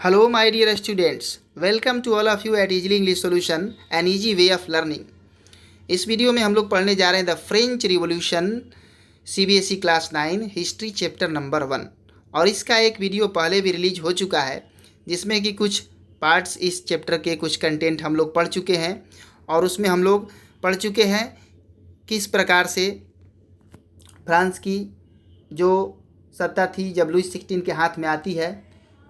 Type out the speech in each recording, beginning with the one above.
Hello, my dear students. Welcome to all of you at Easily English Solution, an easy way of learning. इस video में हम लोग पढ़ने जा रहे हैं the French revolution CBSE class 9 history chapter number 1। और इसका एक वीडियो पहले भी रिलीज हो चुका है जिसमें कि कुछ पार्ट्स इस चैप्टर के कुछ कंटेंट हम लोग पढ़ चुके हैं। और उसमें हम लोग पढ़ चुके हैं किस प्रकार से फ्रांस की जो सत्ता थी जब लुई 16 के हाथ में आती है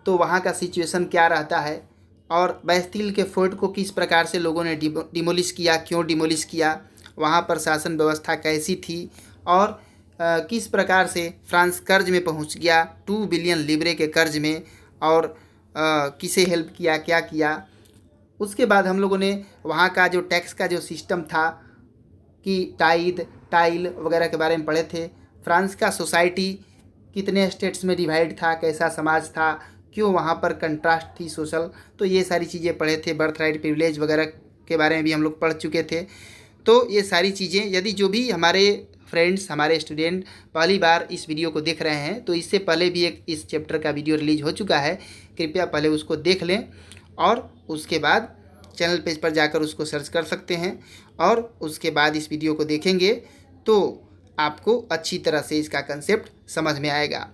तो वहाँ का सिचुएशन क्या रहता है, और बैस्टिल के फोर्ट को किस प्रकार से लोगों ने डिमोलिश किया, क्यों डिमोलिश किया, वहाँ पर शासन व्यवस्था कैसी थी, और किस प्रकार से फ्रांस कर्ज में पहुँच गया 2 बिलियन लिब्रे के कर्ज में, और किसे हेल्प किया, क्या किया। उसके बाद हम लोगों ने वहाँ का जो टैक्स का जो सिस्टम था कि टाइल वगैरह के बारे में पढ़े थे। फ्रांस का सोसाइटी कितने स्टेट्स में डिवाइड था, कैसा समाज था, क्यों वहाँ पर कंट्रास्ट थी सोशल, तो ये सारी चीज़ें पढ़े थे। बर्थ राइट प्रिविलेज वगैरह के बारे में भी हम लोग पढ़ चुके थे। तो ये सारी चीज़ें यदि जो भी हमारे फ्रेंड्स, हमारे स्टूडेंट पहली बार इस वीडियो को देख रहे हैं तो इससे पहले भी एक इस चैप्टर का वीडियो रिलीज हो चुका है, कृपया पहले उसको देख लें और उसके बाद चैनल पेज पर जाकर उसको सर्च कर सकते हैं। और उसके बाद इस वीडियो को देखेंगे तो आपको अच्छी तरह से इसका कंसेप्ट समझ में आएगा।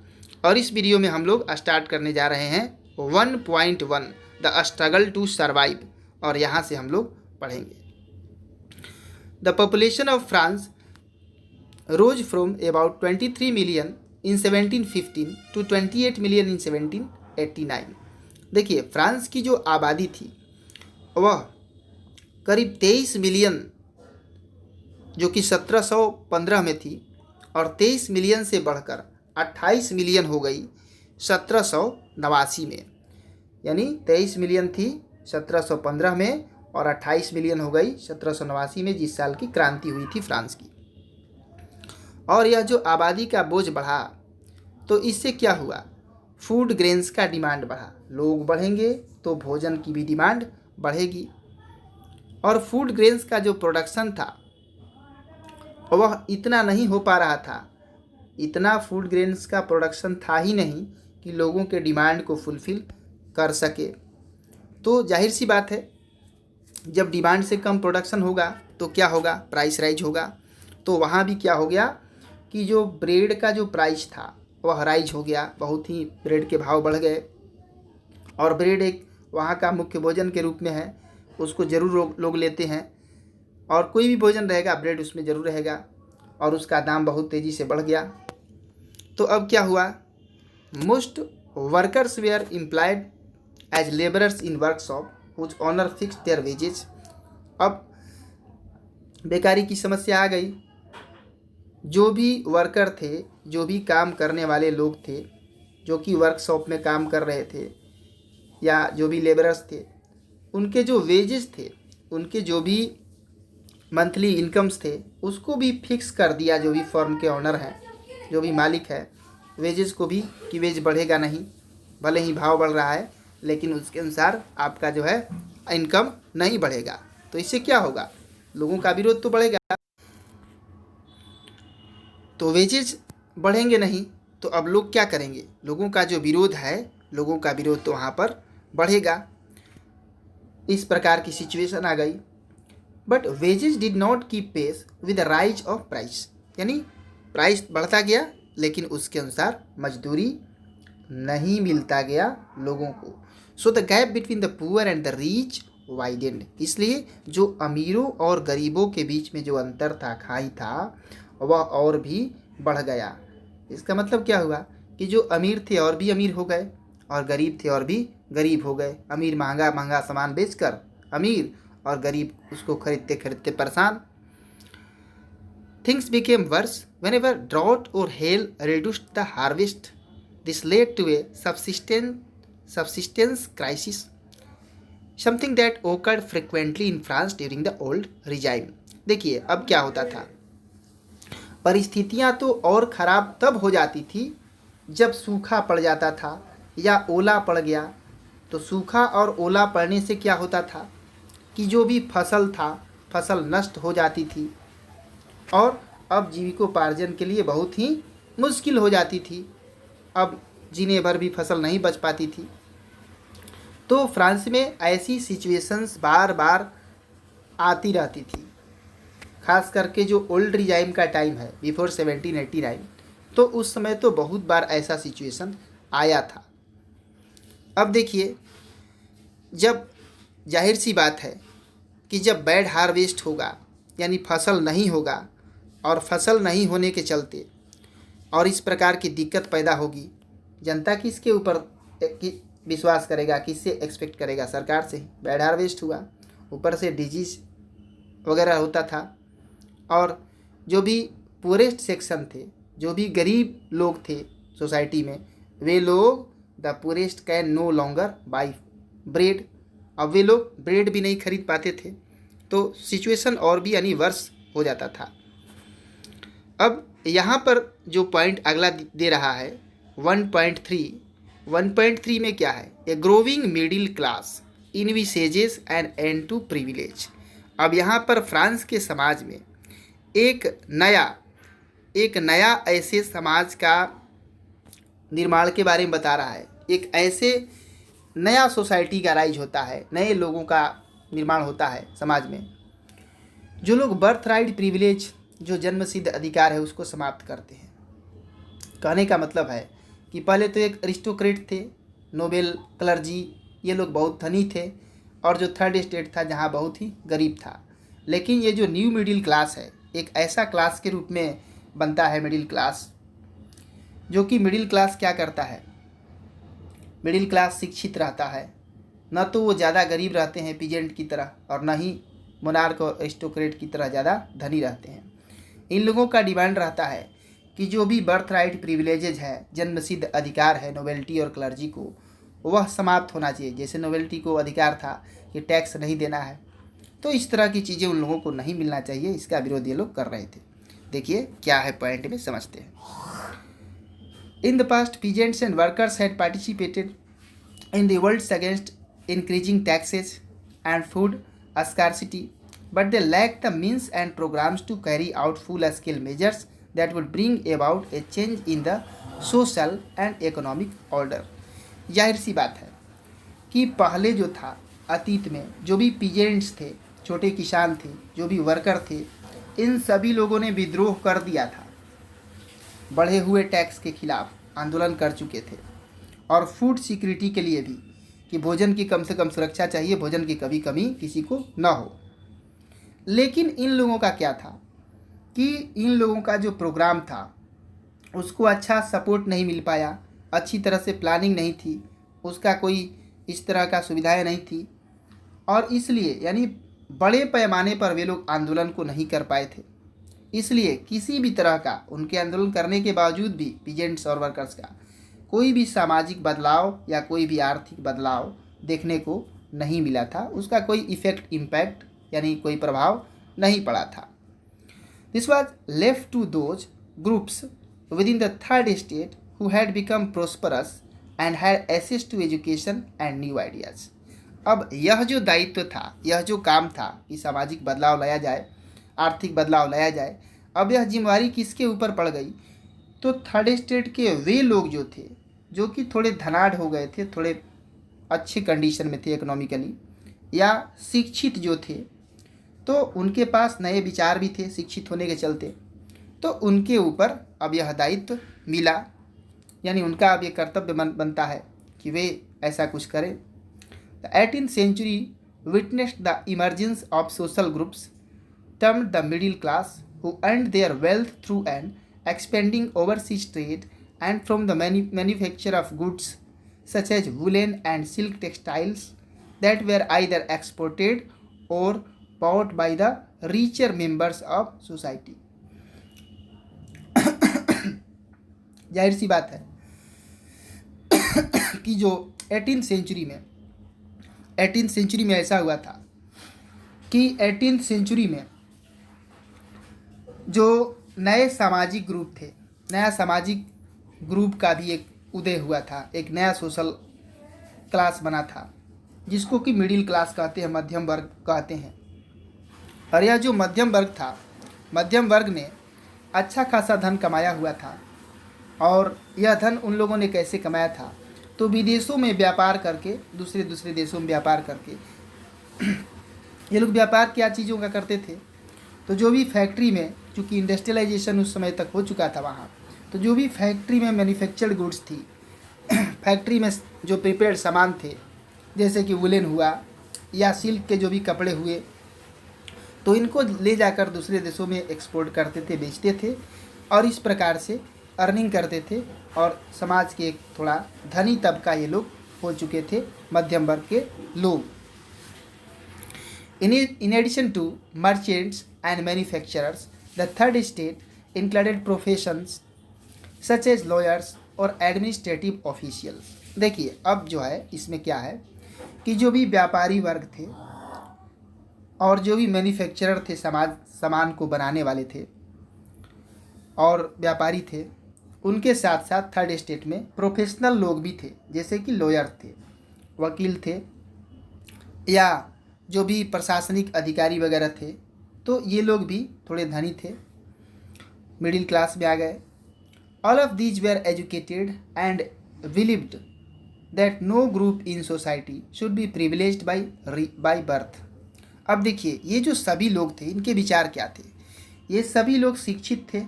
और इस वीडियो में हम लोग स्टार्ट करने जा रहे हैं 1.1 द स्ट्रगल टू सर्वाइव, और यहाँ से हम लोग पढ़ेंगे। The population of France rose from about 23 million in 1715 to 28 million in 1789। देखिए, फ्रांस की जो आबादी थी वह करीब 23 मिलियन जो कि 1715 में थी, और 23 मिलियन से बढ़कर 28 मिलियन हो गई 1789 में। यानी 23 मिलियन थी 1715 में और 28 मिलियन हो गई 1789 में, जिस साल की क्रांति हुई थी फ्रांस की। और यह जो आबादी का बोझ बढ़ा तो इससे क्या हुआ, फूड ग्रेन्स का डिमांड बढ़ा। लोग बढ़ेंगे तो भोजन की भी डिमांड बढ़ेगी, और फूड ग्रेन्स का जो प्रोडक्शन था वह इतना नहीं हो पा रहा था। इतना फूड ग्रेन्स का प्रोडक्शन था ही नहीं कि लोगों के डिमांड को फुलफ़िल कर सके। तो जाहिर सी बात है, जब डिमांड से कम प्रोडक्शन होगा तो क्या होगा, प्राइस राइज होगा। तो वहाँ भी क्या हो गया कि जो ब्रेड का जो प्राइस था वह राइज हो गया, बहुत ही ब्रेड के भाव बढ़ गए। और ब्रेड एक वहाँ का मुख्य भोजन के रूप में है, उसको ज़रूर लोग लेते हैं, और कोई भी भोजन रहेगा ब्रेड उसमें ज़रूर रहेगा, और उसका दाम बहुत तेज़ी से बढ़ गया। तो अब क्या हुआ, most workers were employed as labourers in workshop whose owner fix their wages. अब बेकारी की समस्या आ गई। जो भी वर्कर थे, जो भी काम करने वाले लोग थे, जो कि वर्कशॉप में काम कर रहे थे या जो भी लेबरर्स थे, उनके जो वेजेस थे, उनके जो भी मंथली इनकम्स थे, उसको भी फिक्स कर दिया। जो भी फर्म के ऑनर हैं, जो भी मालिक है, वेजेस को भी कि वेज बढ़ेगा नहीं, भले ही भाव बढ़ रहा है लेकिन उसके अनुसार आपका जो है इनकम नहीं बढ़ेगा। तो इससे क्या होगा, लोगों का विरोध तो बढ़ेगा। तो वेजेस बढ़ेंगे नहीं तो अब लोग क्या करेंगे, लोगों का जो विरोध है, लोगों का विरोध तो वहाँ पर बढ़ेगा। इस प्रकार की सिचुएशन आ गई। But wages did not keep pace with the rise of price. यानी प्राइस बढ़ता गया लेकिन उसके अनुसार मजदूरी नहीं मिलता गया लोगों को। So the gap between the poor and the rich widened. इसलिए जो अमीरों और गरीबों के बीच में जो अंतर था, खाई था, वह और भी बढ़ गया। इसका मतलब क्या हुआ कि जो अमीर थे और भी अमीर हो गए, और गरीब थे और भी गरीब हो गए। अमीर महंगा महंगा सामान बेचकर अमीर, और गरीब उसको खरीदते खरीदते परेशान। Things became worse whenever drought or hail reduced the harvest. This led to a subsistence crisis, something that occurred frequently in France during the old regime. देखिए, अब क्या होता था, परिस्थितियां तो और ख़राब तब हो जाती थी जब सूखा पड़ जाता था या ओला पड़ गया। तो सूखा और ओला पड़ने से क्या होता था कि जो भी फसल था, फसल नष्ट हो जाती थी, और अब जीविकोपार्जन के लिए बहुत ही मुश्किल हो जाती थी। अब जीने भर भी फसल नहीं बच पाती थी। तो फ्रांस में ऐसी सिचुएशंस बार बार आती रहती थी, खास करके जो ओल्ड रिजाइम का टाइम है बिफोर 1789, तो उस समय तो बहुत बार ऐसा सिचुएशन आया था। अब देखिए, जब जाहिर सी बात है कि जब बैड हार्वेस्ट होगा, यानी फसल नहीं होगा, और फसल नहीं होने के चलते और इस प्रकार की दिक्कत पैदा होगी, जनता किसके ऊपर विश्वास करेगा, किससे एक्सपेक्ट करेगा? सरकार से ही। बैड हार्वेस्ट हुआ, ऊपर से डिजीज वगैरह होता था, और जो भी पुअरेस्ट सेक्शन थे, जो भी गरीब लोग थे सोसाइटी में, वे लोग the poorest can no longer buy bread, अब वे लोग ब्रेड भी नहीं खरीद पाते थे, तो सिचुएशन और भी यानी वर्स हो जाता था। अब यहाँ पर जो पॉइंट अगला दे रहा है 1.3 में क्या है? A growing middle class envisages an end to privilege. अब यहाँ पर फ्रांस के समाज में एक नया ऐसे समाज का निर्माण के बारे में बता रहा है। एक ऐसे नया सोसाइटी का राइज होता है, नए लोगों का निर्माण होता है समाज में, जो लोग बर्थ राइट प्रिविलेज, जो जन्मसिद्ध अधिकार है, उसको समाप्त करते हैं। कहने का मतलब है कि पहले तो एक अरिस्टोक्रेट थे, नोबेल, क्लर्जी, ये लोग बहुत धनी थे, और जो थर्ड स्टेट था जहाँ बहुत ही गरीब था। लेकिन ये जो न्यू मिडिल क्लास है, एक ऐसा क्लास के रूप में बनता है मिडिल क्लास, जो कि मिडिल क्लास क्या करता है? मिडिल क्लास शिक्षित रहता है, न तो वो ज़्यादा गरीब रहते हैं पीजेंट की तरह, और न ही मोनार्क और अरिस्टोक्रेट की तरह ज़्यादा धनी रहते हैं। इन लोगों का डिमांड रहता है कि जो भी बर्थ राइट प्रिविलेजेज है, जन्मसिद्ध अधिकार है नोबेलिटी और क्लर्जी को, वह समाप्त होना चाहिए। जैसे नोबेलिटी को अधिकार था कि टैक्स नहीं देना है, तो इस तरह की चीज़ें उन लोगों को नहीं मिलना चाहिए। इसका विरोध ये लोग कर रहे थे। देखिए क्या है पॉइंट में, समझते हैं। In the past peasants and workers had participated in revolts against increasing taxes and food scarcity, but they lacked the means and programs to carry out full-scale measures that would bring about a change in the social and economic order। जाहिर सी बात है कि पहले जो था, अतीत में जो भी पीजेंट्स थे, छोटे किसान थे, जो भी वर्कर थे, इन सभी लोगों ने विद्रोह कर दिया था, बढ़े हुए टैक्स के खिलाफ आंदोलन कर चुके थे, और फूड सिक्योरिटी के लिए भी, कि भोजन की कम से कम सुरक्षा चाहिए, भोजन की कभी कमी किसी को न हो। लेकिन इन लोगों का क्या था कि इन लोगों का जो प्रोग्राम था उसको अच्छा सपोर्ट नहीं मिल पाया, अच्छी तरह से प्लानिंग नहीं थी, उसका कोई इस तरह का सुविधाएं नहीं थी, और इसलिए यानी बड़े पैमाने पर वे लोग आंदोलन को नहीं कर पाए थे। इसलिए किसी भी तरह का, उनके आंदोलन करने के बावजूद भी पीजेंट्स और वर्कर्स का कोई भी सामाजिक बदलाव या कोई भी आर्थिक बदलाव देखने को नहीं मिला था, उसका कोई इम्पैक्ट यानी कोई प्रभाव नहीं पड़ा था। This was left to those groups within the third state who had become prosperous and had access to education and new ideas. अब यह जो दायित्व था, यह जो काम था कि सामाजिक बदलाव लाया जाए, आर्थिक बदलाव लाया जाए, अब यह जिम्मेवारी किसके ऊपर पड़ गई? तो थर्ड स्टेट के वे लोग जो थे, जो कि थोड़े धनाढ़ हो गए थे, थोड़े अच्छे कंडीशन में थे इकोनॉमिकली, या शिक्षित जो थे, तो उनके पास नए विचार भी थे शिक्षित होने के चलते, तो उनके ऊपर अब यह दायित्व मिला, यानी उनका अब ये कर्तव्य बनता है कि वे ऐसा कुछ करें। The 18th century witnessed the emergence of social groups termed the middle class, who earned their wealth through an expanding overseas trade and from the manufacture of goods such as woolen and silk textiles that were either exported or bought by the richer members of society। जाहिर सी बात है कि जो 18th century में ऐसा हुआ था कि 18th सेंचुरी में जो नए सामाजिक ग्रुप थे, नया सामाजिक ग्रुप का भी एक उदय हुआ था, एक नया सोशल क्लास बना था, जिसको कि मिडिल क्लास कहते हैं, मध्यम वर्ग कहते हैं। और यह जो मध्यम वर्ग था, मध्यम वर्ग ने अच्छा खासा धन कमाया हुआ था, और यह धन उन लोगों ने कैसे कमाया था? तो विदेशों में व्यापार करके, दूसरे दूसरे देशों में व्यापार करके ये लोग व्यापार क्या चीज़ों का करते थे, तो जो भी फैक्ट्री में, चूँकि इंडस्ट्रियलाइजेशन उस समय तक हो चुका था वहाँ, तो जो भी फैक्ट्री में मैन्युफैक्चर्ड गुड्स थी, फैक्ट्री में जो प्रिपेयर्ड सामान थे, जैसे कि वुलन हुआ या सिल्क के जो भी कपड़े हुए, तो इनको ले जाकर दूसरे देशों में एक्सपोर्ट करते थे, बेचते थे, और इस प्रकार से अर्निंग करते थे। और समाज के एक थोड़ा धनी तबका ये लोग हो चुके थे, मध्यम वर्ग के लोग। In addition to merchants and manufacturers, the third state included professions such as lawyers और administrative officials। देखिए अब जो है इसमें क्या है कि जो भी व्यापारी वर्ग थे और जो भी मैन्युफैक्चरर थे, सामान को बनाने वाले थे और व्यापारी थे, उनके साथ साथ थर्ड स्टेट में प्रोफेशनल लोग भी थे, जैसे कि लॉयर थे, वकील थे, या जो भी प्रशासनिक अधिकारी वगैरह थे, तो ये लोग भी थोड़े धनी थे, मिडिल क्लास में आ गए। All of these were educated and believed that no group in society should be privileged by birth. अब देखिए ये जो सभी लोग थे, इनके विचार क्या थे? ये सभी लोग शिक्षित थे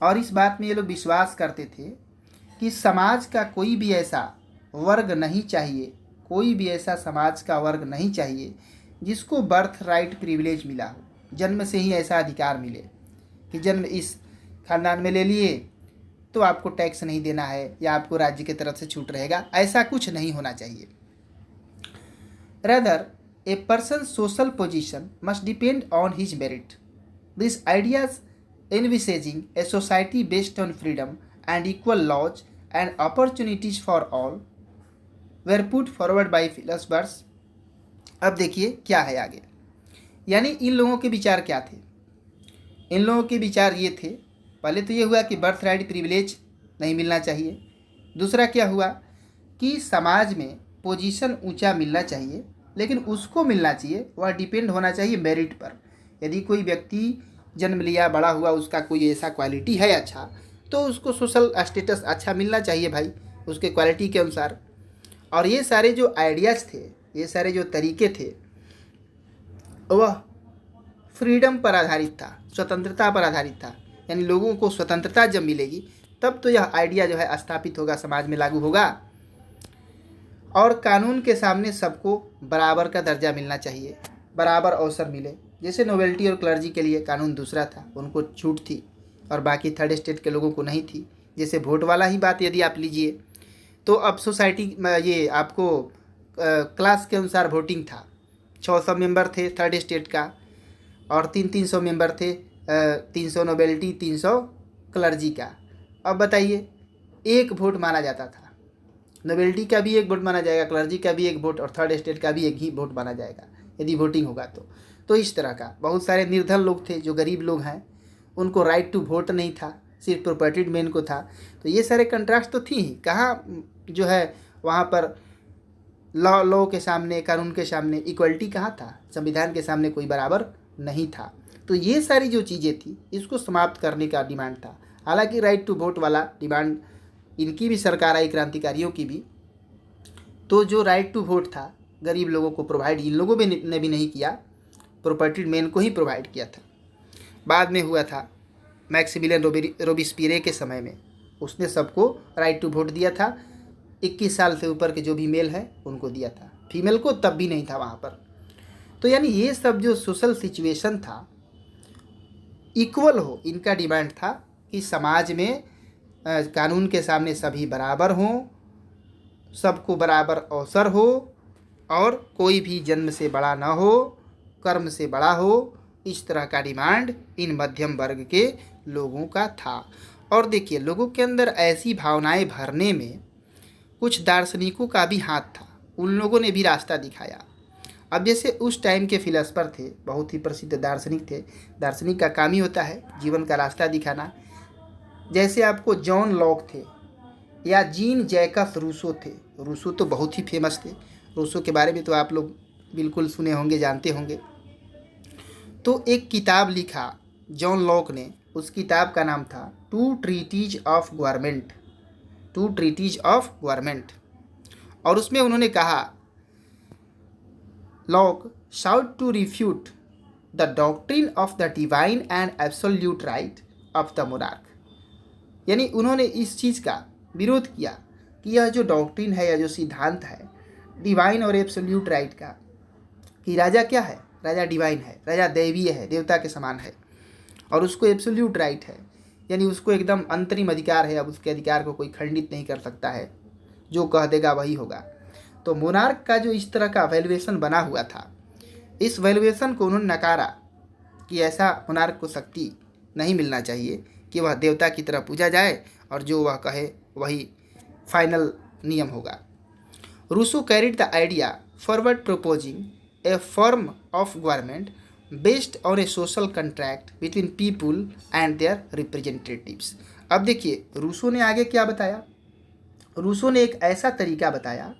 और इस बात में ये लोग विश्वास करते थे कि समाज का कोई भी ऐसा वर्ग नहीं चाहिए, कोई भी ऐसा समाज का वर्ग नहीं चाहिए जिसको बर्थ राइट प्रिविलेज मिला हो, जन्म से ही ऐसा अधिकार मिले कि जन्म इस खानदान में ले लिए तो आपको टैक्स नहीं देना है या आपको राज्य की तरफ से छूट रहेगा, ऐसा कुछ नहीं होना चाहिए। Rather, a person's social position must depend on his merit. These ideas envisaging a society based on freedom and equal laws and opportunities for all were put forward by philosophers। अब देखिए क्या है आगे, यानी इन लोगों के विचार क्या थे? इन लोगों के विचार ये थे, पहले तो ये हुआ कि बर्थ राइट प्रिविलेज नहीं मिलना चाहिए। दूसरा क्या हुआ कि समाज में पोजीशन ऊंचा मिलना चाहिए, लेकिन उसको मिलना चाहिए, वह डिपेंड होना चाहिए मेरिट पर। यदि कोई व्यक्ति जन्म लिया, बड़ा हुआ, उसका कोई ऐसा क्वालिटी है अच्छा, तो उसको सोशल स्टेटस अच्छा मिलना चाहिए भाई, उसके क्वालिटी के अनुसार। और ये सारे जो आइडियाज़ थे, ये सारे जो तरीके थे, वह फ्रीडम पर आधारित था, स्वतंत्रता पर आधारित था। यानी लोगों को स्वतंत्रता जब मिलेगी तब तो यह आइडिया जो है स्थापित होगा, समाज में लागू होगा। और कानून के सामने सबको बराबर का दर्जा मिलना चाहिए, बराबर अवसर मिले। जैसे नोवेल्टी और क्लर्जी के लिए कानून दूसरा था, उनको छूट थी और बाकी थर्ड स्टेट के लोगों को नहीं थी। जैसे वोट वाला ही बात यदि आप लीजिए, तो अब सोसाइटी में ये आपको क्लास के अनुसार वोटिंग था। 600 मेंबर थे थर्ड स्टेट का और 300 मेंबर थे, 300 नोवेल्टी, 300 क्लर्जी का। अब बताइए, एक वोट माना जाता था, नोवेल्टी का भी एक वोट माना जाएगा, क्लर्जी का भी एक वोट और थर्ड स्टेट का भी एक ही वोट माना जाएगा यदि वोटिंग होगा तो इस तरह का। बहुत सारे निर्धन लोग थे, जो गरीब लोग हैं, उनको राइट टू वोट नहीं था, सिर्फ प्रॉपर्टीड मैन को था। तो ये सारे कंट्रास्ट तो थी ही, कहाँ जो है वहाँ पर लॉ के सामने, कानून के सामने इक्वलिटी कहाँ था? संविधान के सामने कोई बराबर नहीं था। तो ये सारी जो चीज़ें थी, इसको समाप्त करने का डिमांड था। हालांकि राइट टू वोट वाला डिमांड इनकी भी सरकार आई, क्रांतिकारियों की भी, तो जो राइट टू वोट था गरीब लोगों को प्रोवाइड इन लोगों ने भी नहीं किया, प्रॉपर्टीड मैन को ही प्रोवाइड किया था। बाद में हुआ था मैक्सिमिलियन रोबिस्पियरे के समय में, उसने सबको राइट टू वोट दिया था। 21 साल से ऊपर के जो भी मेल है उनको दिया था, फीमेल को तब भी नहीं था वहाँ पर। तो यानी ये सब जो सोशल सिचुएशन था इक्वल हो, इनका डिमांड था कि समाज में कानून के सामने सभी बराबर हों, सबको बराबर अवसर हो और कोई भी जन्म से बड़ा ना हो, कर्म से बड़ा हो। इस तरह का डिमांड इन मध्यम वर्ग के लोगों का था। और देखिए, लोगों के अंदर ऐसी भावनाएं भरने में कुछ दार्शनिकों का भी हाथ था, उन लोगों ने भी रास्ता दिखाया। अब जैसे उस टाइम के फिलोसफर थे, बहुत ही प्रसिद्ध दार्शनिक थे। दार्शनिक का काम ही होता है जीवन का रास्ता दिखाना। जैसे आपको जॉन लॉक थे या जीन जैकस रूसो थे। रूसो तो बहुत ही फेमस थे, रूसो के बारे में तो आप लोग बिल्कुल सुने होंगे, जानते होंगे। तो एक किताब लिखा जॉन लॉक ने, उस किताब का नाम था two treatises of government. Two treatises of government. और उसमें उन्होंने कहा, Locke sought to refute the doctrine of the divine and absolute right of the monarch. यानी उन्होंने इस चीज़ का विरोध किया कि यह जो डॉक्ट्रिन है, यह जो सिद्धांत है डिवाइन और एब्सोल्यूट राइट का, कि राजा क्या है, राजा डिवाइन है, राजा दैवीय है, देवता के समान है, और उसको एब्सोल्यूट राइट है, यानी उसको एकदम अंतरिम अधिकार है, अब उसके अधिकार को कोई खंडित नहीं कर सकता है, जो कह देगा वही होगा। तो मोनार्क का जो इस तरह का वैल्यूएशन बना हुआ था, इस वैल्यूएशन को उन्होंने नकारा कि ऐसा मोनार्क को शक्ति नहीं मिलना चाहिए कि वह देवता की तरह पूजा जाए और जो वह कहे वही फाइनल नियम होगा। Rousseau carried the idea forward proposing a form of government based on a social contract between people and their representatives. अब देखिए रूसो ने आगे क्या बताया। रूसो ने एक ऐसा तरीका बताया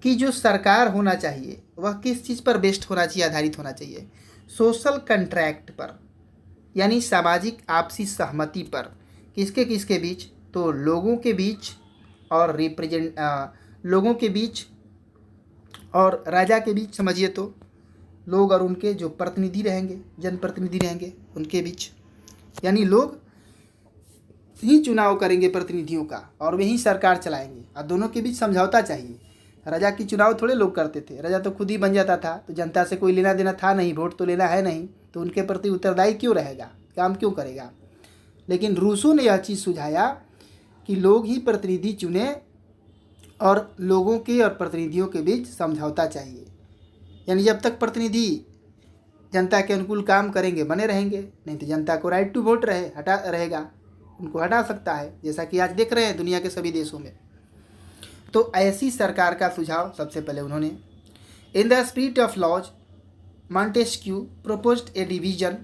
कि जो सरकार होना चाहिए वह किस चीज़ पर बेस्ड होना चाहिए, आधारित होना चाहिए, सोशल कंट्रैक्ट पर, यानी सामाजिक आपसी सहमति पर। किसके किसके बीच, तो लोगों के बीच और लोगों के बीच और राजा के बीच, समझिए तो लोग और उनके जो प्रतिनिधि रहेंगे, जनप्रतिनिधि रहेंगे, उनके बीच, यानी लोग ही चुनाव करेंगे प्रतिनिधियों का और वही सरकार चलाएंगे, और दोनों के बीच समझौता चाहिए। राजा की चुनाव थोड़े लोग करते थे, राजा तो खुद ही बन जाता था, तो जनता से कोई लेना देना था नहीं, वोट तो लेना है नहीं, तो उनके प्रति उत्तरदायी क्यों रहेगा, काम क्यों करेगा। लेकिन रूसो ने यह चीज़ सुझाया कि लोग ही प्रतिनिधि चुने और लोगों के और प्रतिनिधियों के बीच समझौता चाहिए, यानी जब तक प्रतिनिधि जनता के अनुकूल काम करेंगे बने रहेंगे, नहीं तो जनता को राइट टू वोट रहेगा, उनको हटा सकता है, जैसा कि आज देख रहे हैं दुनिया के सभी देशों में। तो ऐसी सरकार का सुझाव सबसे पहले उन्होंने, in the spirit of laws Montesquieu proposed a division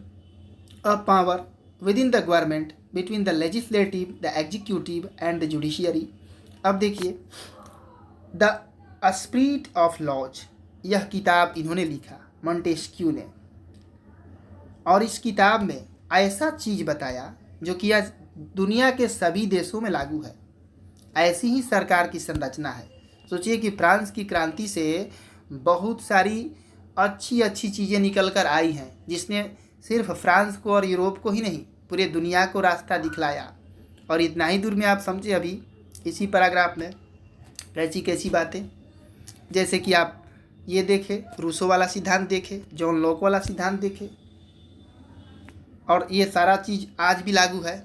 of power within the government between the legislative, the executive and the judiciary. अब देखिए, द स्पिरिट ऑफ लॉज, यह किताब इन्होंने लिखा मॉन्टेस्क्यू ने, और इस किताब में ऐसा चीज़ बताया जो कि आज दुनिया के सभी देशों में लागू है। ऐसी ही सरकार की संरचना है। सोचिए कि फ्रांस की क्रांति से बहुत सारी अच्छी अच्छी चीज़ें निकल कर आई हैं, जिसने सिर्फ फ्रांस को और यूरोप को ही नहीं पूरे दुनिया को रास्ता दिखलाया। और इतना ही दूर में आप समझे अभी इसी पैराग्राफ में कैसी कैसी बातें, जैसे कि आप ये देखें, रूसो वाला सिद्धांत देखें, जॉन लॉक वाला सिद्धांत देखें, और ये सारा चीज़ आज भी लागू है।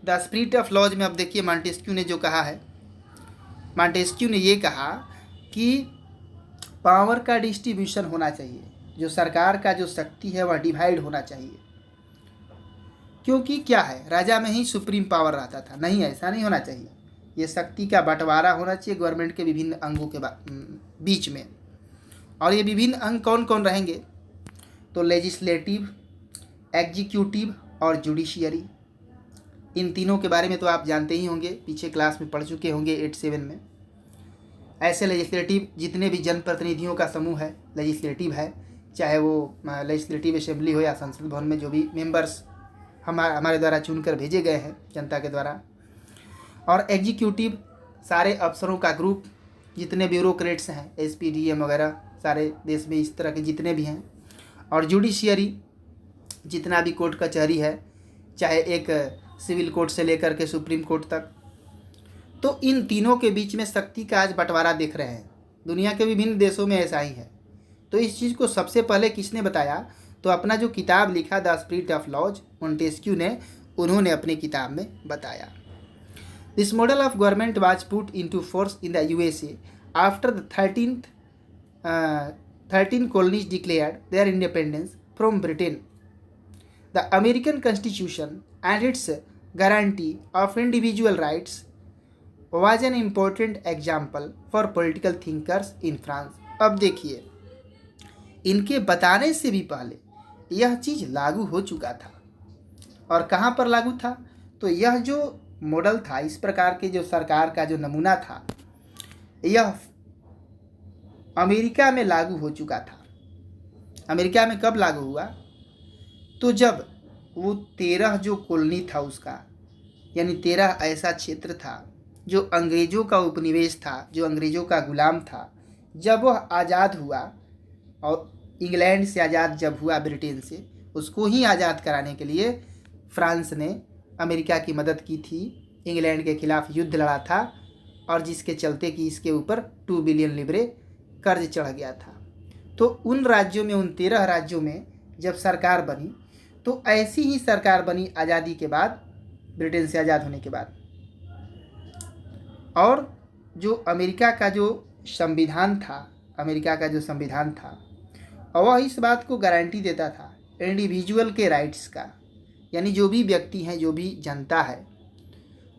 द स्पिरिट ऑफ लॉज में अब देखिए मॉन्टेस्क्यू ने जो कहा है, मॉन्टेस्क्यू ने ये कहा कि पावर का डिस्ट्रीब्यूशन होना चाहिए, जो सरकार का जो शक्ति है वह डिवाइड होना चाहिए। क्योंकि क्या है, राजा में ही सुप्रीम पावर रहता था, नहीं, ऐसा नहीं होना चाहिए। ये शक्ति का बंटवारा होना चाहिए गवर्नमेंट के विभिन्न अंगों के बीच में। और ये विभिन्न अंग कौन कौन रहेंगे, तो लेजिस्लेटिव, एग्जीक्यूटिव और जुडिशियरी। इन तीनों के बारे में तो आप जानते ही होंगे, पीछे क्लास में पढ़ चुके होंगे 8-7 में। ऐसे लेजिस्लेटिव जितने भी जनप्रतिनिधियों का समूह है, लेजिस्लेटिव है, चाहे वो लेजिस्लेटिव असेंबली हो या संसद भवन में जो भी मेंबर्स हमारे द्वारा चुनकर भेजे गए हैं जनता के द्वारा। और एग्जीक्यूटिव सारे अफसरों का ग्रुप, जितने ब्यूरोक्रेट्स हैं, SPDM वगैरह सारे देश में इस तरह के जितने भी हैं। और जुडिशियरी, जितना भी कोर्ट कचहरी है, चाहे एक सिविल कोर्ट से लेकर के सुप्रीम कोर्ट तक। तो इन तीनों के बीच में शक्ति का आज बंटवारा देख रहे हैं, दुनिया के विभिन्न देशों में ऐसा ही है। तो इस चीज़ को सबसे पहले किसने बताया, तो अपना जो किताब लिखा the spirit of laws, Montesquieu ने, उन्होंने अपनी किताब में बताया। This model of government was put into force in the USA after the 13 colonies declared their independence from Britain. The American Constitution and its guarantee of individual rights was an important example for political thinkers in France. अब देखिए, इनके बताने से भी पहले यह चीज़ लागू हो चुका था। और कहाँ पर लागू था, तो यह जो मॉडल था, इस प्रकार के जो सरकार का जो नमूना था, यह अमेरिका में लागू हो चुका था। अमेरिका में कब लागू हुआ, तो जब वो 13 जो कॉलोनी था उसका, यानी 13 ऐसा क्षेत्र था जो अंग्रेज़ों का उपनिवेश था, जो अंग्रेज़ों का गुलाम था, जब वह आज़ाद हुआ और इंग्लैंड से आज़ाद जब हुआ ब्रिटेन से, उसको ही आज़ाद कराने के लिए फ्रांस ने अमेरिका की मदद की थी, इंग्लैंड के खिलाफ युद्ध लड़ा था और जिसके चलते कि इसके ऊपर 2 बिलियन लिब्रे कर्ज चढ़ गया था। तो उन राज्यों में, उन 13 राज्यों में जब सरकार बनी, तो ऐसी ही सरकार बनी आज़ादी के बाद, ब्रिटेन से आज़ाद होने के बाद। और जो अमेरिका का जो संविधान था, और वह इस बात को गारंटी देता था इंडिविजुअल के राइट्स का, यानी जो भी व्यक्ति हैं, जो भी जनता है,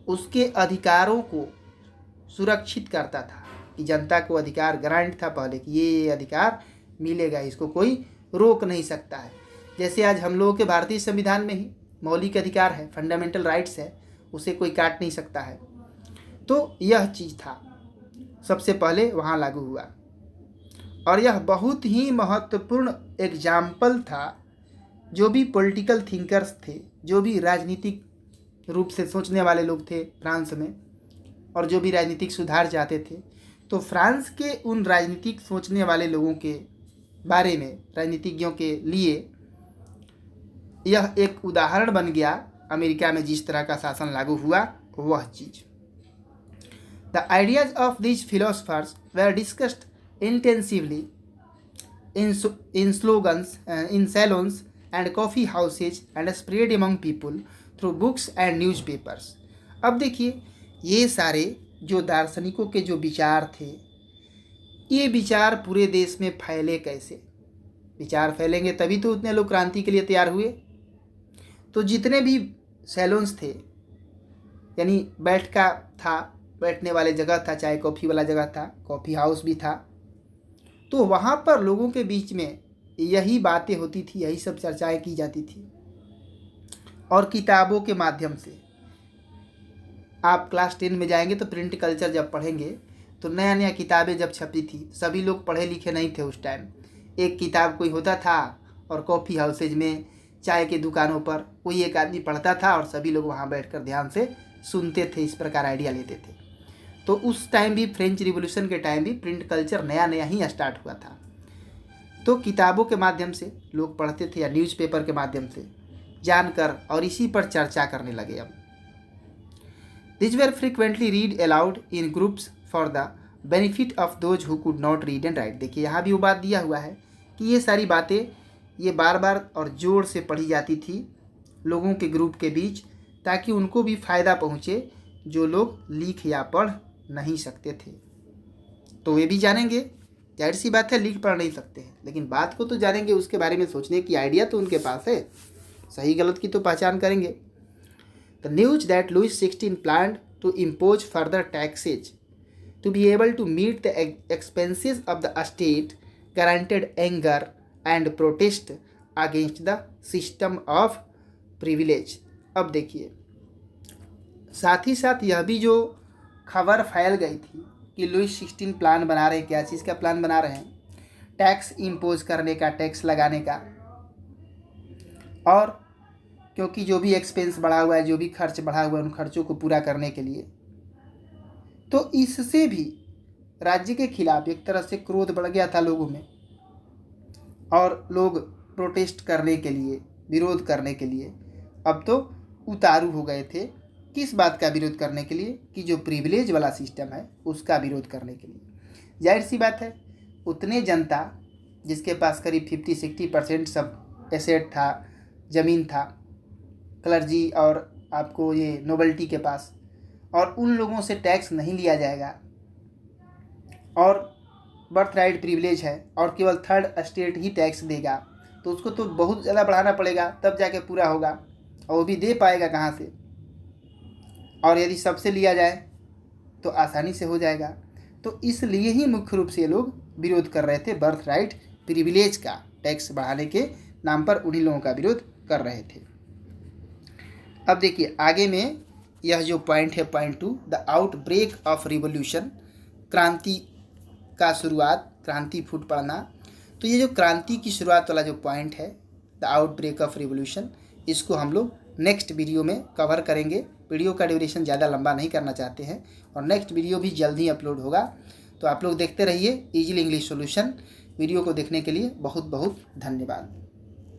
उसके अधिकारों को सुरक्षित करता था कि जनता को अधिकार गारंट था पहले कि ये अधिकार मिलेगा, इसको कोई रोक नहीं सकता है। जैसे आज हम लोगों के भारतीय संविधान में ही मौलिक अधिकार है, फंडामेंटल राइट्स है, उसे कोई काट नहीं सकता है। तो यह चीज़ था, सबसे पहले वहाँ लागू हुआ और यह बहुत ही महत्वपूर्ण एग्जाम्पल था। जो भी पॉलिटिकल थिंकर्स थे, जो भी राजनीतिक रूप से सोचने वाले लोग थे फ्रांस में, और जो भी राजनीतिक सुधार चाहते थे, तो फ्रांस के उन राजनीतिक सोचने वाले लोगों के बारे में, राजनीतिज्ञों के लिए यह एक उदाहरण बन गया। अमेरिका में जिस तरह का शासन लागू हुआ वह चीज़। The ideas of this philosophers were discussed intensively in slogans, in salons and coffee houses and spread among people through books and newspapers। अब देखिए, ये सारे जो दार्शनिकों के जो विचार थे, ये विचार पूरे देश में फैले कैसे? विचार फैलेंगे तभी तो उतने लोग क्रांति के लिए तैयार हुए। तो जितने भी सैलून्स थे, यानी बैठने वाले जगह था, चाय कॉफ़ी वाला जगह था, कॉफ़ी हाउस भी था, तो वहाँ पर लोगों के बीच में यही बातें होती थी, यही सब चर्चाएं की जाती थी। और किताबों के माध्यम से, आप क्लास 10 में जाएंगे तो प्रिंट कल्चर जब पढ़ेंगे तो नया नया किताबें जब छपी थी, सभी लोग पढ़े लिखे नहीं थे उस टाइम। एक किताब कोई होता था और कॉफ़ी हाउसेज में, चाय के दुकानों पर कोई एक आदमी पढ़ता था और सभी लोग वहाँ बैठकर ध्यान से सुनते थे, इस प्रकार आइडिया लेते थे। तो उस टाइम भी, फ्रेंच रिवॉल्यूशन के टाइम भी प्रिंट कल्चर नया नया ही स्टार्ट हुआ था। तो किताबों के माध्यम से लोग पढ़ते थे या न्यूज़पेपर के माध्यम से जानकर, और इसी पर चर्चा करने लगे। अब this were frequently read aloud in groups for the benefit of those who could not read and write. देखिए, यहाँ भी वो बात दिया हुआ है कि ये सारी बातें ये बार बार और जोर से पढ़ी जाती थी लोगों के ग्रुप के बीच, ताकि उनको भी फ़ायदा पहुँचे जो लोग लिख या पढ़ नहीं सकते थे। तो वे भी जानेंगे, जाहिर सी बात है, लिख पढ़ नहीं सकते हैं, लेकिन बात को तो जानेंगे, उसके बारे में सोचने की आइडिया तो उनके पास है, सही गलत की तो पहचान करेंगे। The news that Louis 16 planned to impose further taxes to be able to meet the expenses of the state guaranteed anger and protest against the system of privilege. अब देखिए, साथ ही साथ यह भी जो खबर फैल गई थी कि लुइस 16 प्लान बना रहे हैं, क्या चीज़ का प्लान बना रहे हैं? टैक्स इम्पोज करने का, टैक्स लगाने का। और क्योंकि जो भी एक्सपेंस बढ़ा हुआ है, जो भी खर्च बढ़ा हुआ है, उन खर्चों को पूरा करने के लिए, तो इससे भी राज्य के खिलाफ एक तरह से क्रोध बढ़ गया था लोगों में, और लोग प्रोटेस्ट करने के लिए, विरोध करने के लिए अब तो उतारू हो गए थे। किस बात का विरोध करने के लिए? कि जो प्रिविलेज वाला सिस्टम है उसका विरोध करने के लिए। जाहिर सी बात है, उतने जनता जिसके पास करीब 50-60% सब एसेट था, ज़मीन था, क्लर्जी और आपको ये नोबल्टी के पास, और उन लोगों से टैक्स नहीं लिया जाएगा, और बर्थ राइट प्रिविलेज है, और केवल थर्ड स्टेट ही टैक्स देगा, तो उसको तो बहुत ज़्यादा बढ़ाना पड़ेगा, तब जाके पूरा होगा, और वो भी दे पाएगा कहाँ से? और यदि सबसे लिया जाए तो आसानी से हो जाएगा। तो इसलिए ही मुख्य रूप से ये लोग विरोध कर रहे थे, बर्थ राइट प्रिविलेज का, टैक्स बढ़ाने के नाम पर उन्हीं लोगों का विरोध कर रहे थे। अब देखिए आगे में यह जो पॉइंट है, point 2, the outbreak of revolution, क्रांति का शुरुआत, क्रांति फूट पड़ना। तो ये जो क्रांति की शुरुआत वाला जो पॉइंट है, द आउटब्रेक ऑफ रिवॉल्यूशन, इसको हम लोग नेक्स्ट वीडियो में कवर करेंगे। वीडियो का ड्यूरेशन ज़्यादा लंबा नहीं करना चाहते हैं और नेक्स्ट वीडियो भी जल्द ही अपलोड होगा। तो आप लोग देखते रहिए इजीली इंग्लिश सॉल्यूशन। वीडियो को देखने के लिए बहुत बहुत धन्यवाद।